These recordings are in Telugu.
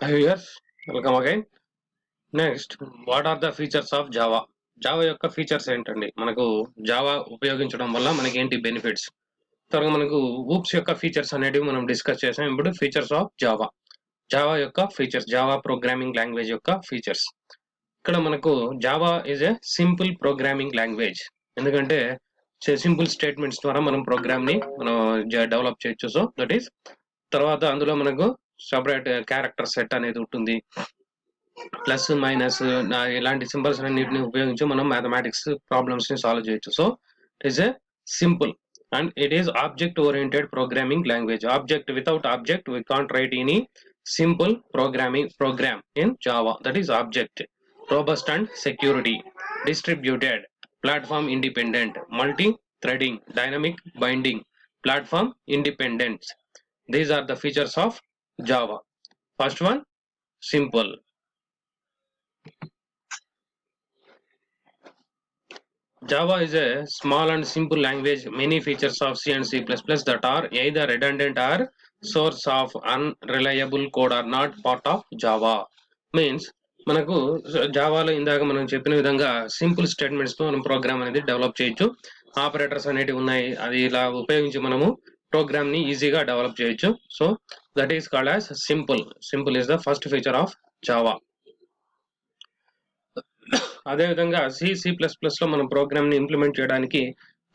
Hi viewers, welcome again. Next what are the features of Java? Java యొక్క ఫీచర్స్ ఏంటండి? మనకు జావా ఉపయోగించడం వల్ల మనకి ఏంటి బెనిఫిట్స్? త్వరగా మనకు ఊప్స్ యొక్క ఫీచర్స్ అనేటివి మనం డిస్కస్ చేసాం. ఇప్పుడు ఫీచర్స్ ఆఫ్ జావా. జావా యొక్క ఫీచర్స్, జావా ప్రోగ్రామింగ్ లాంగ్వేజ్ యొక్క ఫీచర్స్. ఇక్కడ మనకు Java is a simple programming language. ఎందుకంటే సింపుల్ స్టేట్మెంట్స్ ద్వారా మనం ప్రోగ్రామ్ ని మనం డెవలప్ చేయొచ్చు. సో దట్ ఈస్ తర్వాత అందులో మనకు సపరేట్ క్యారెక్టర్ సెట్ అనేది ఉంటుంది. ప్లస్ మైనస్ ఇలాంటి సింబల్స్ అన్నిటిని ఉపయోగించి మనం మ్యాథమెటిక్స్ ప్రాబ్లమ్స్ ని సాల్వ్ చేయొచ్చు. So it is a simple and it is object oriented programming language. Object without object we can't write any simple program in Java. That is object. Robust and security, distributed, platform independent, multi-threading, dynamic binding, platform independence. These are the features of Java. First one, simple. Java is a small and simple language. Many features of C and C++ that are either redundant or source of unreliable code are not part of Java. Means మనకు జావాలో ఇందాక మనం చెప్పిన విధంగా సింపుల్ స్టేట్మెంట్స్ తో మనం ప్రోగ్రామ్ అనేది డెవలప్ చేయొచ్చు. ఆపరేటర్స్ అనేటివి ఉన్నాయి, అది ఇలా ఉపయోగించి మనము ప్రోగ్రామ్ ని ఈజీగా డెవలప్ చేయొచ్చు. So that is called as simple. Simple is the first feature of Java. అదేవిధంగా C++ లో మనం ప్రోగ్రామ్ ని ఇంప్లిమెంట్ చేయడానికి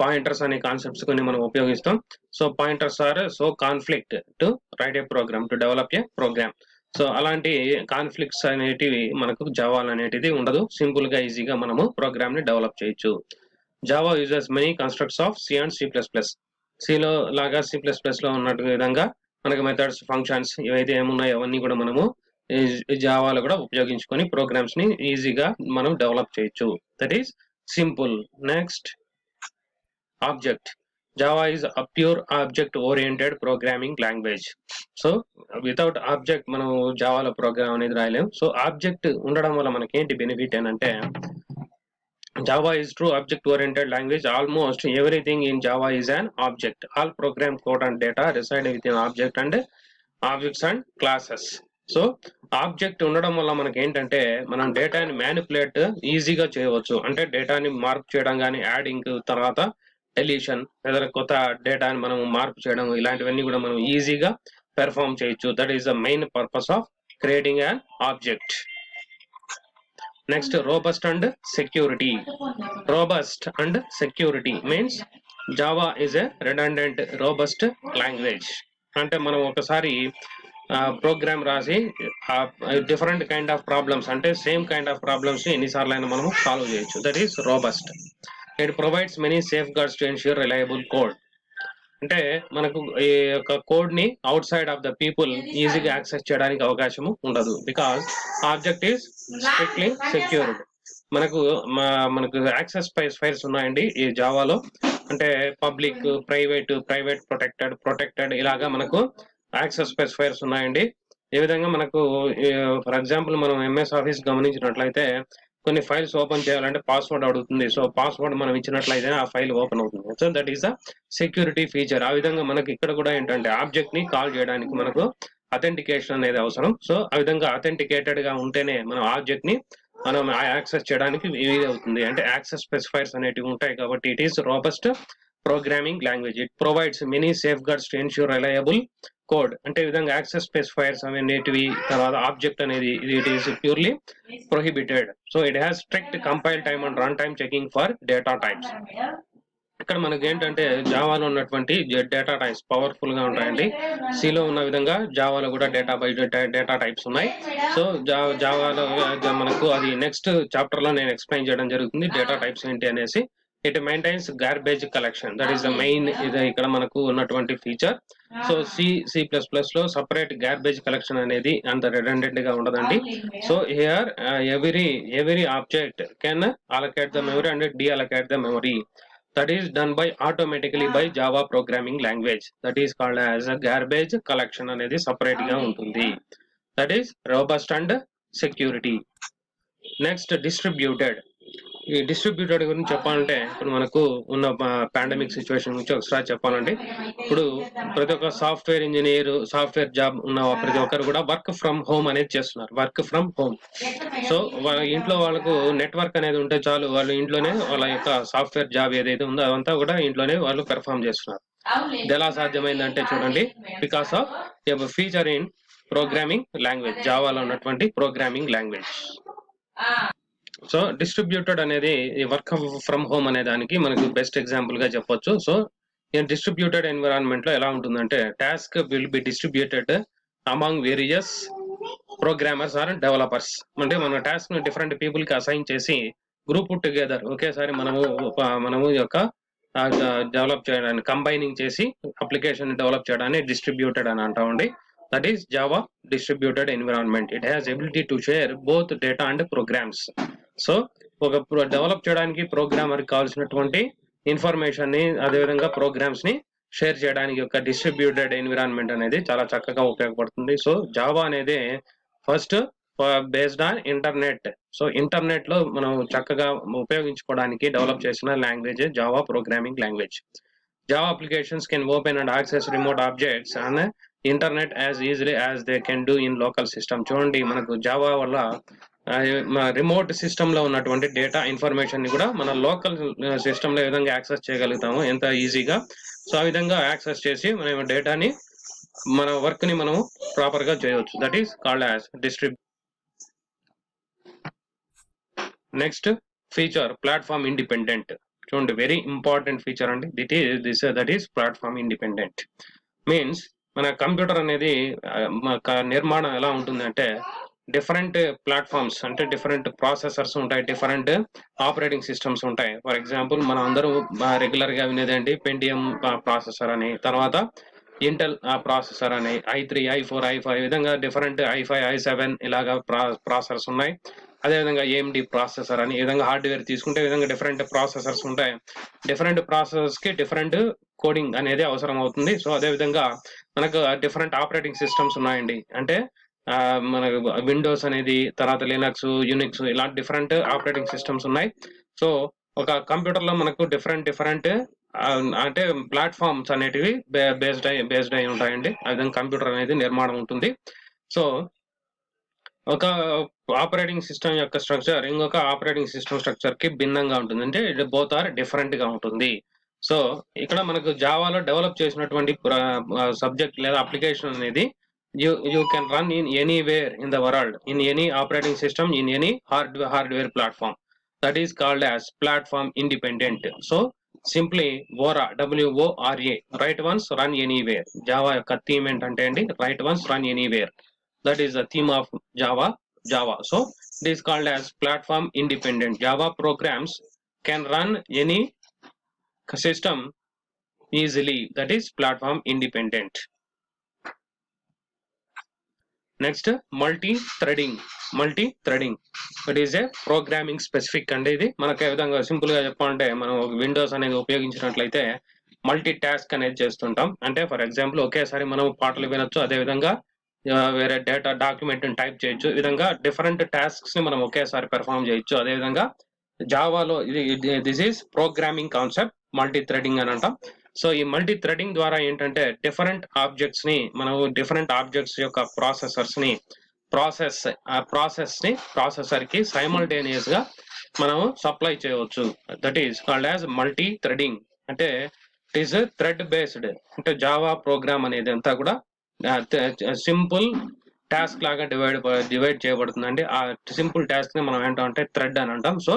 పాయింటర్స్ అనే కాన్సెప్ట్స్ కొన్ని మనం ఉపయోగిస్తాం. So pointers are so conflict to write a program, to develop a program. So అలాంటి కాన్ఫ్లిక్ట్స్ అనేటివి మనకు జావా అనేటిది ఉండదు. సింపుల్ గా ఈజీగా మనము ప్రోగ్రామ్ ని డెవలప్ చేయొచ్చు. Java uses many constructs of C and C++. సిలో లాగా C++ లో ఉన్నట్టు విధంగా మనకు మెథడ్స్, ఫంక్షన్స్ ఇవైతే ఏమున్నాయో అవన్నీ కూడా మనము జావాలో కూడా ఉపయోగించుకొని ప్రోగ్రామ్స్ ని ఈజీగా మనం డెవలప్ చేయొచ్చు. That is simple. Next, object. Java is a pure object oriented programming language. So without object మనం జావాలో ప్రోగ్రామ్ అనేది రాయలేం. సో ఆబ్జెక్ట్ ఉండడం వల్ల మనకి ఏంటి బెనిఫిట్ ఏంటంటే, Java is true object-oriented language. Almost everything in Java is an object. All program code and data reside within object and objects and classes. So object ఉండడం వల్ల మనకి ఏంటంటే మనం డేటాని మ్యానిపులేట్ ఈజీగా చేయవచ్చు. అంటే డేటాని మార్పు చేయడం కానీ, యాడింగ్, తర్వాత డెలీషన్, లేదా కొత్త డేటాని మనం మార్పు చేయడం, ఇలాంటివన్నీ కూడా మనం ఈజీగా పెర్ఫామ్ చేయొచ్చు. That is the main purpose of creating an object. Next, robust and security. Robust and security means Java is a redundant robust language. అంటే మనం ఒకసారి ప్రోగ్రామ్ రాసి డిఫరెంట్ కైండ్ ఆఫ్ ప్రాబ్లమ్స్, అంటే సేమ్ కైండ్ ఆఫ్ ప్రాబ్లమ్స్ ఎన్నిసార్లు అయినా మనం సాల్వ్ చేయొచ్చు. That is robust. It provides many safeguards to ensure reliable code. అంటే మనకు ఈ యొక్క కోడ్ ని outside of the people ఈజీగా యాక్సెస్ చేయడానికి అవకాశం ఉండదు. Because object is strictly secured. మనకు యాక్సెస్ ఫైల్స్ ఉన్నాయండి ఈ జావాలో. అంటే పబ్లిక్, ప్రైవేట్, ప్రొటెక్టెడ్ ఇలాగా మనకు యాక్సెస్ స్పెసిఫైర్స్ ఉన్నాయండి. ఈ విధంగా మనకు ఫర్ ఎగ్జాంపుల్ మనం ఎంఎస్ ఆఫీస్ గమనించినట్లయితే కొన్ని ఫైల్స్ ఓపెన్ చేయాలంటే పాస్వర్డ్ అడుగుతుంది. సో పాస్వర్డ్ మనం ఇచ్చినట్లయితే ఆ ఫైల్ ఓపెన్ అవుతుంది. So that is the security feature. ఆ విధంగా మనకి ఇక్కడ కూడా ఏంటంటే ఆబ్జెక్ట్ ని కాల్ చేయడానికి మనకు అథెంటికేషన్ అనేది అవసరం. సో ఆ విధంగా అథెంటికేటెడ్ గా ఉంటేనే మనం ఆబ్జెక్ట్ ని మనం యాక్సెస్ చేయడానికి ఈజీ అవుతుంది. అంటే యాక్సెస్ స్పెసిఫైర్స్ అనేటివి ఉంటాయి కాబట్టి it is robust programming language. It provides many safeguards to ensure reliable code. అంటే ఈ విధంగా యాక్సెస్ స్పెసిఫైర్స్ అనేటివి, తర్వాత ఆబ్జెక్ట్ అనేది it is purely prohibited. So it has strict compile time and run time checking for data types. ఇక్కడ మనకి ఏంటంటే జావాలో ఉన్నటువంటి డేటా టైప్స్ పవర్ఫుల్ గా ఉంటాయండి. సిలో ఉన్న విధంగా జావాలో కూడా డేటా టైప్స్ ఉన్నాయి. సో జావాలో మనకు అది నెక్స్ట్ చాప్టర్ లో నేను ఎక్స్ప్లెయిన్ చేయడం జరుగుతుంది డేటా టైప్స్ ఏంటి అనేసి. It maintains garbage collection. That is the main ఇది ఇక్కడ మనకు ఉన్నటువంటి ఫీచర్. సో C++ లో సపరేట్ గార్బేజ్ కలెక్షన్ అనేది అంత రెడండెంట్ గా ఉండదండి. So here every object can allocate the memory and deallocate the memory. That is done by automatically by Java programming language. That is called as a garbage collection అనేది separate గా ఉంటుంది. That is robust and security. Next, distributed. ఈ డిస్ట్రిబ్యూటెడ్ గురించి చెప్పాలంటే ఇప్పుడు మనకు ఉన్న పాండమిక్ సిచ్యువేషన్ గురించి ఒకసారి చెప్పాలంటే ఇప్పుడు ప్రతి ఒక్క సాఫ్ట్వేర్ ఇంజనీర్ సాఫ్ట్వేర్ జాబ్ ఉన్న ప్రతి ఒక్కరు కూడా వర్క్ ఫ్రమ్ హోమ్ అనేది చేస్తున్నారు. Work from home. సో వాళ్ళ ఇంట్లో వాళ్ళకు నెట్వర్క్ అనేది ఉంటే చాలు, వాళ్ళు ఇంట్లోనే వాళ్ళ యొక్క సాఫ్ట్వేర్ జాబ్ ఏదైతే ఉందో అదంతా కూడా ఇంట్లోనే వాళ్ళు పెర్ఫామ్ చేస్తున్నారు. ఇది ఎలా సాధ్యమైందంటే చూడండి, because of feature in programming language, జావాలో ఉన్నటువంటి ప్రోగ్రామింగ్ లాంగ్వేజ్. సో డిస్ట్రిబ్యూటెడ్ అనేది ఈ వర్క్ ఫ్రమ్ హోమ్ అనే దానికి మనకు బెస్ట్ ఎగ్జాంపుల్ గా చెప్పొచ్చు. సో ఈ డిస్ట్రిబ్యూటెడ్ ఎన్విరాన్మెంట్ లో ఎలా ఉంటుందంటే task will be distributed among various programmers or developers. అంటే మన టాస్క్ ను డిఫరెంట్ పీపుల్ కి అసైన్ చేసి గ్రూప్ టుగెదర్ ఒకేసారి మనము యొక్క డెవలప్ చేయడానికి కంబైనింగ్ చేసి అప్లికేషన్ డెవలప్ చేయడాన్ని డిస్ట్రిబ్యూటెడ్ అని అంటామండి. That is Java distributed environment. It has ability to share both data and programs. So ఒక డెవలప్ చేయడానికి ప్రోగ్రామర్ కావాల్సినటువంటి ఇన్ఫర్మేషన్ ని అదేవిధంగా ప్రోగ్రామ్స్ ని షేర్ చేయడానికి ఒక డిస్ట్రిబ్యూటెడ్ ఎన్విరాన్మెంట్ అనేది చాలా చక్కగా ఉపయోగపడుతుంది. సో జావా అనేది first based on internet. So internet లో మనం చక్కగా ఉపయోగించుకోవడానికి డెవలప్ చేసిన language Java programming language. Java applications can open and access remote objects and internet as easily as they can do in local system. చూడండి, మనకు జావా వల్ల రిమోట్ సిస్టమ్ లో ఉన్నటువంటి డేటా ఇన్ఫర్మేషన్ ని కూడా మన లోకల్ సిస్టమ్ లో ఏ విధంగా యాక్సెస్ చేయగలుగుతాము ఎంత ఈజీగా. సో ఆ విధంగా యాక్సెస్ చేసి మనం డేటాని మన వర్క్ ని మనం ప్రాపర్ గా చేయవచ్చు. That is called as distribute. Next feature platform independent. చూడండి, వెరీ ఇంపార్టెంట్ ఫీచర్ అండి. That is platform independent. Means మన కంప్యూటర్ అనేది నిర్మాణం ఎలా ఉంటుందంటే డిఫరెంట్ ప్లాట్ఫామ్స్ అంటే డిఫరెంట్ ప్రాసెసర్స్ ఉంటాయి, డిఫరెంట్ ఆపరేటింగ్ సిస్టమ్స్ ఉంటాయి. ఫర్ ఎగ్జాంపుల్ మనం అందరూ రెగ్యులర్ గా వినేదండి పెంటియం ప్రాసెసర్ అని, తర్వాత ఇంటెల్ ప్రాసెసర్ అని, i3, i4, i5 విధంగా డిఫరెంట్ i5, i7 ఇలాగా ప్రాసెసర్స్ ఉన్నాయి. అదేవిధంగా AMD ప్రాసెసర్ అని, ఈ విధంగా హార్డ్వేర్ తీసుకుంటే ఈ విధంగా డిఫరెంట్ ప్రాసెసర్స్ ఉంటాయి. డిఫరెంట్ ప్రాసెసర్స్ కి డిఫరెంట్ కోడింగ్ అనేది అవసరం అవుతుంది. సో అదే విధంగా మనకు డిఫరెంట్ ఆపరేటింగ్ సిస్టమ్స్ ఉన్నాయండి. అంటే మనకు విండోస్ అనేది, తర్వాత లినక్స్, యూనిక్స్, ఇలాంటి డిఫరెంట్ ఆపరేటింగ్ సిస్టమ్స్ ఉన్నాయి. సో ఒక కంప్యూటర్ లో మనకు డిఫరెంట్ అంటే ప్లాట్ఫామ్స్ అనేటివి బేస్డ్ అయి ఉంటాయండి. ఆ విధంగా కంప్యూటర్ అనేది నిర్మాణం ఉంటుంది. సో ఒక ఆపరేటింగ్ సిస్టమ్ యొక్క స్ట్రక్చర్ ఇంకొక ఆపరేటింగ్ సిస్టమ్ స్ట్రక్చర్ కి భిన్నంగా ఉంటుంది, అంటే బోత్ ఆర్ డిఫరెంట్ గా ఉంటుంది. సో ఇక్కడ మనకు జావాలో డెవలప్ చేసినటువంటి సబ్జెక్ట్ లేదా అప్లికేషన్ అనేది you can run in anywhere in the world, in any operating system, in any hardware platform. That is called as platform independent. So simply WORA, WORA, write once run anywhere. Java యొక్క థీమ్ ఏంటంటే అండి write once run anywhere. That is the theme of Java. So it is called as platform independent. Java programs can run any system easily. That is platform independent. Next multi threading. It is a programming specific అండి. ఇది మనకు ఏ విధంగా సింపుల్ గా చెప్పాలంటే మనం విండోస్ అనేది ఉపయోగించినట్లయితే మల్టీ టాస్క్ అనేది చేస్తుంటాం. అంటే ఫర్ ఎగ్జాంపుల్ ఒకేసారి మనం పాటలు వినొచ్చు, అదే విధంగా వేరే డేటా డాక్యుమెంట్ టైప్ చేయొచ్చు. ఈ విధంగా డిఫరెంట్ టాస్క్స్ ని మనం ఒకేసారి పెర్ఫామ్ చేయొచ్చు. అదే విధంగా జావాలో this is programming concept multithreading అని అంటాం. సో ఈ మల్టీ థ్రెడింగ్ ద్వారా ఏంటంటే డిఫరెంట్ ఆబ్జెక్ట్స్ ని మనం డిఫరెంట్ ఆబ్జెక్ట్స్ యొక్క ప్రాసెసర్ కి సైమల్టేనియస్ గా మనము సప్లై చేయవచ్చు. That is called as multi threading. అంటే ఇట్ ఈస్ థ్రెడ్ బేస్డ్. అంటే జావా ప్రోగ్రామ్ అనేది అంతా కూడా సింపుల్ టాస్క్ లాగా డివైడ్ చేయబడుతుందండి. ఆ సింపుల్ టాస్క్ ని మనం ఏంటంటే థ్రెడ్ అని అంటాం. సో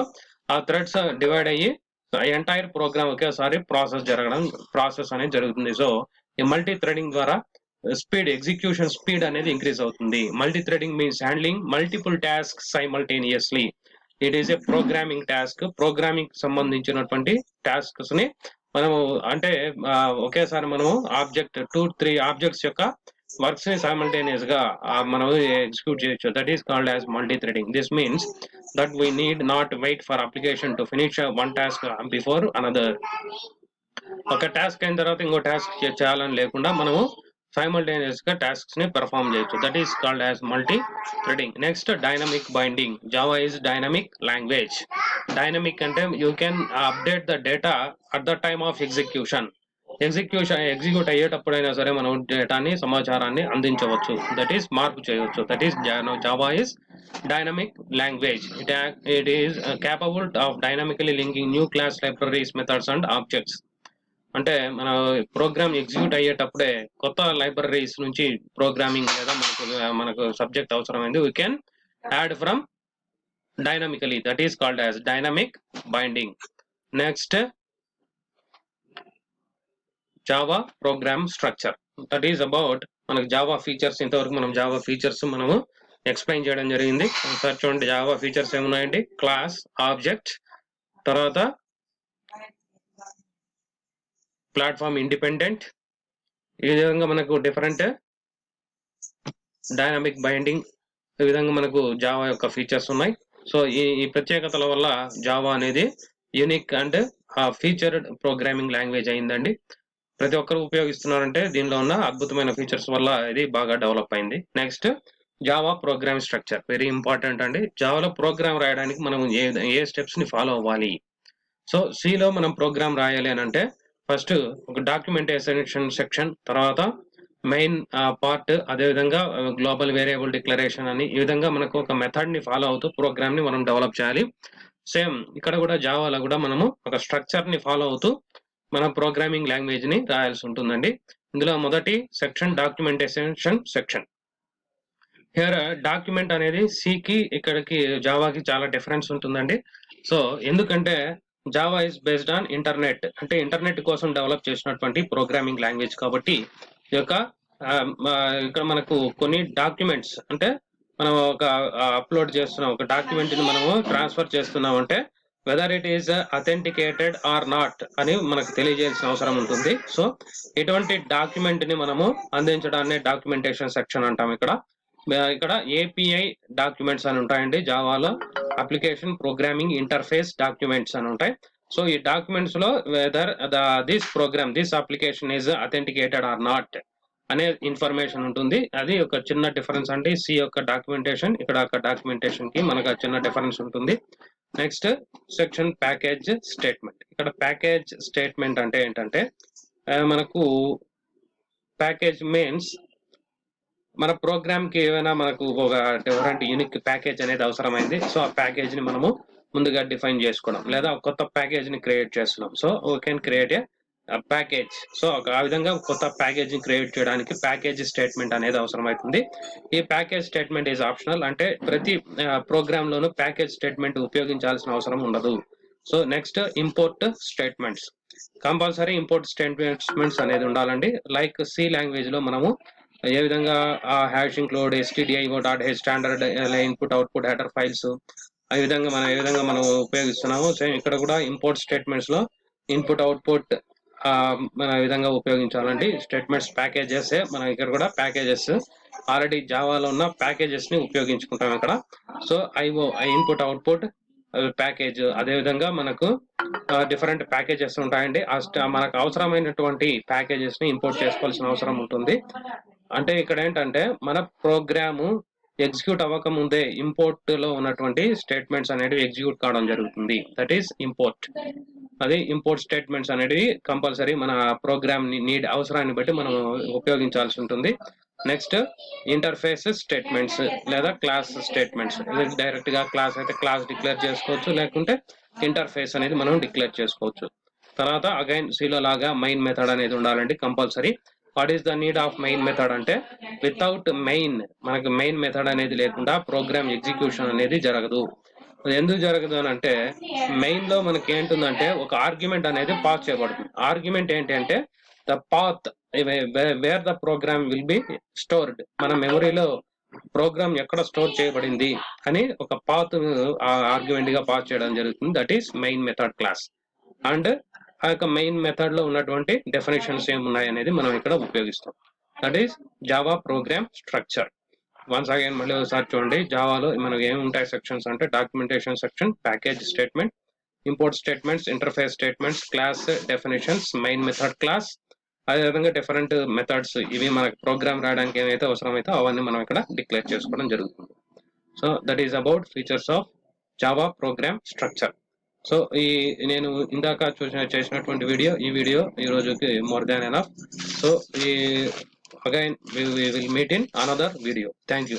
ఆ థ్రెడ్స్ డివైడ్ అయ్యి ఎంటైర్ ప్రోగ్రామ్ ఒకేసారి ప్రాసెస్ అనేది జరుగుతుంది. సో ఈ మల్టీ థ్రెడింగ్ ద్వారా ఎగ్జిక్యూషన్ స్పీడ్ అనేది ఇంక్రీజ్ అవుతుంది. Multi threading means handling multiple task simultaneously. It is a programming task. Programming సంబంధించినటువంటి టాస్క్స్ ని మనము అంటే ఒకేసారి మనము 2-3 ఆబ్జెక్ట్స్ యొక్క వర్క్స్ ని సైమల్టేనియస్ గా మనం ఎగ్జిక్యూట్ చేయొచ్చు. That is called as multi threading. This means that we need not wait for application to finish one task before another. ఒక టాస్క్ అయిన తర్వాత ఇంకో టాస్క్ చేయాలని లేకుండా మనము సైమల్టేనియస్ గా టాస్క్స్ ని పెర్ఫామ్ చేయొచ్చు. That is called as multithreading. Next dynamic binding. Java is dynamic language. Dynamic అంటే you can update the data at the time of execution. Execute అయ్యేటప్పుడైనా సరే మనం డేటాని సమాచారాన్ని అందించవచ్చు, దట్ ఈస్ మార్పు చేయవచ్చు. That is Java is dynamic language. It is capable of dynamically linking new class libraries methods and objects. అంటే మన ప్రోగ్రామ్ ఎగ్జిక్యూట్ అయ్యేటప్పుడే కొత్త లైబ్రరీస్ నుంచి ప్రోగ్రామింగ్ లేదా మనకు సబ్జెక్ట్ అవసరమైంది we can add from dynamically, that is called as dynamic binding. Next, Java program structure, that is about మనకు జావా ఫీచర్స్. ఇంతవరకు మనం జావా ఫీచర్స్ మనము ఎక్స్ప్లెయిన్ చేయడం జరిగింది. ఒకసారి చూడండి జావా ఫీచర్స్ ఏమున్నాయండి. క్లాస్, ఆబ్జెక్ట్, తర్వాత ప్లాట్ఫామ్ ఇండిపెండెంట్, ఈ విధంగా మనకు డిఫరెంట్ డైనమిక్ బైండింగ్, ఈ విధంగా మనకు జావా యొక్క ఫీచర్స్ ఉన్నాయి. సో ఈ ప్రత్యేకతల వల్ల జావా అనేది unique and featured programming language అయిందండి. ప్రతి ఒక్కరు ఉపయోగిస్తున్నారంటే దీనిలో ఉన్న అద్భుతమైన ఫీచర్స్ వల్ల ఇది బాగా డెవలప్ అయింది. Next Java program structure, very important అండి. జావాలో ప్రోగ్రామ్ రాయడానికి మనం ఏ స్టెప్స్ ని ఫాలో అవ్వాలి. సో సిలో మనం ప్రోగ్రామ్ రాయాలి అని అంటే ఫస్ట్ ఒక డాక్యుమెంటేషన్ సెక్షన్, తర్వాత మెయిన్ పార్ట్, అదేవిధంగా గ్లోబల్ వేరియబుల్ డిక్లరేషన్ అని ఈ విధంగా మనకు ఒక మెథడ్ ని ఫాలో అవుతూ ప్రోగ్రామ్ ని మనం డెవలప్ చేయాలి. సేమ్ ఇక్కడ కూడా జావాలో కూడా మనము ఒక స్ట్రక్చర్ ని ఫాలో అవుతూ మన ప్రోగ్రామింగ్ లాంగ్వేజ్ ని రాయాల్సి ఉంటుందండి. ఇందులో మొదటి section documentation section. Here document అనేది సికి ఇక్కడికి జావాకి చాలా డిఫరెన్స్ ఉంటుందండి. సో ఎందుకంటే Java is based on internet, అంటే ఇంటర్నెట్ కోసం డెవలప్ చేసినటువంటి ప్రోగ్రామింగ్ లాంగ్వేజ్ కాబట్టి ఈ యొక్క ఇక్కడ మనకు కొన్ని డాక్యుమెంట్స్, అంటే మనం ఒక అప్లోడ్ చేస్తున్నాం ఒక డాక్యుమెంట్ ని మనము ట్రాన్స్ఫర్ చేస్తున్నాం అంటే whether it is authenticated or not అని మనకు తెలియజేయాల్సిన అవసరం ఉంటుంది. సో ఇటువంటి డాక్యుమెంట్ ని మనము అందించడాన్ని డాక్యుమెంటేషన్ సెక్షన్ అంటాం. ఇక్కడ ఏపీఐ డాక్యుమెంట్స్ అని ఉంటాయండి జావాలో. అప్లికేషన్ ప్రోగ్రామింగ్ ఇంటర్ఫేస్ డాక్యుమెంట్స్ అని ఉంటాయి. సో ఈ డాక్యుమెంట్స్ లో whether this application is authenticated or not అనే ఇన్ఫర్మేషన్ ఉంటుంది. అది ఒక చిన్న డిఫరెన్స్ అండి సి యొక్క డాక్యుమెంటేషన్, ఇక్కడ ఒక డాక్యుమెంటేషన్ కి మనకు చిన్న డిఫరెన్స్ ఉంటుంది. Next section package statement. ఇక్కడ ప్యాకేజ్ స్టేట్మెంట్ అంటే ఏంటంటే మనకు ప్యాకేజ్ మీన్స్ మన ప్రోగ్రామ్ కి ఏమైనా మనకు ఒక డిఫరెంట్ యూనిక్ ప్యాకేజ్ అనేది అవసరమైంది. సో ఆ ప్యాకేజ్ ని మనము ముందుగా డిఫైన్ చేసుకోవడం, లేదా కొత్త ప్యాకేజ్ ని క్రియేట్ చేస్తున్నాం. So we can create a package. So ఆ విధంగా కొత్త ప్యాకేజ్ ని క్రియేట్ చేయడానికి ప్యాకేజ్ స్టేట్మెంట్ అనేది అవసరమవుతుంది. ఈ ప్యాకేజ్ స్టేట్మెంట్ ఈజ్ ఆప్షనల్, అంటే ప్రతి ప్రోగ్రామ్ లోను ప్యాకేజ్ స్టేట్మెంట్ ఉపయోగించాల్సిన అవసరం ఉండదు. So next import statements. Compulsory import statements అనేది ఉండాలండి. లైక్ సి లాంగ్వేజ్ లో మనము ఏ విధంగా hash include stdio.h standard input output header files ఆ విధంగా మనం ఉపయోగిస్తున్నాము. సేమ్ ఇక్కడ కూడా ఇంపోర్ట్ స్టేట్మెంట్స్ లో ఇన్పుట్ అవుట్పుట్ మన విధంగా ఉపయోగించాలండి. స్టేట్మెంట్స్ ప్యాకేజెస్ మనం ఇక్కడ కూడా ప్యాకేజెస్ ఆల్రెడీ జావాలో ఉన్న ప్యాకేజెస్ ని ఉపయోగించుకుంటాం ఇక్కడ. సో ఇన్పుట్ అవుట్పుట్ ప్యాకేజ్, అదే విధంగా మనకు డిఫరెంట్ ప్యాకేజెస్ ఉంటాయండి. మనకు అవసరమైనటువంటి ప్యాకేజెస్ ని ఇంపోర్ట్ చేసుకోవాల్సిన అవసరం ఉంటుంది. అంటే ఇక్కడ ఏంటంటే మన ప్రోగ్రాము ఎగ్జిక్యూట్ అవ్వక ముందే ఇంపోర్ట్ లో ఉన్నటువంటి స్టేట్మెంట్స్ అనేవి ఎగ్జిక్యూట్ కావడం జరుగుతుంది. That is import. అది ఇంపోర్ట్ స్టేట్మెంట్స్ అనేవి కంపల్సరీ మన ప్రోగ్రామ్ నీడ్ అవసరాన్ని బట్టి మనం ఉపయోగించాల్సి ఉంటుంది. నెక్స్ట్ ఇంటర్ఫేస్ స్టేట్మెంట్స్ లేదా క్లాస్ స్టేట్మెంట్స్. డైరెక్ట్ గా క్లాస్ అయితే క్లాస్ డిక్లేర్ చేసుకోవచ్చు, లేకుంటే ఇంటర్ఫేస్ అనేది మనం డిక్లేర్ చేసుకోవచ్చు. తర్వాత అగైన్ సిలో లాగా మెయిన్ మెథడ్ అనేది ఉండాలండి compulsory. What is the need of main method అంటే వితౌట్ మెయిన్, మనకు మెయిన్ మెథడ్ అనేది లేకుండా ప్రోగ్రామ్ ఎగ్జిక్యూషన్ అనేది జరగదు. ఎందుకు జరగదు అని అంటే మెయిన్ లో మనకి ఏంటుందంటే ఒక ఆర్గ్యుమెంట్ అనేది పాస్ చేయబడుతుంది. ఆర్గ్యుమెంట్ ఏంటి అంటే the path where the program will be stored. మన మెమరీలో ప్రోగ్రామ్ ఎక్కడ స్టోర్ చేయబడింది అని ఒక పాత్ ఆర్గ్యుమెంట్ గా పాస్ చేయడం జరుగుతుంది. That is main method class. And ఆ యొక్క మెయిన్ మెథడ్ లో ఉన్నటువంటి డెఫినేషన్స్ ఏమున్నాయి అనేది మనం ఇక్కడ ఉపయోగిస్తాం. That is Java program structure. Once again మళ్ళీ ఒకసారి చూడండి, జావాలో మనకు ఏమి ఉంటాయి సెక్షన్స్ అంటే documentation section, package statement, import statements, interface statements, class definitions, main method class, అదేవిధంగా డిఫరెంట్ మెథడ్స్. ఇవి మనకు ప్రోగ్రామ్ రాయడానికి ఏమైతే అవసరమైతే అవన్నీ మనం ఇక్కడ డిక్లేర్ చేసుకోవడం జరుగుతుంది. So that is about features of Java program structure. So నేను ఇందాక చేసినటువంటి ఈ వీడియో ఈ రోజుకి మోర్ దాన్ ఎనఫ్. సో ఈ again we will meet in another video. Thank you.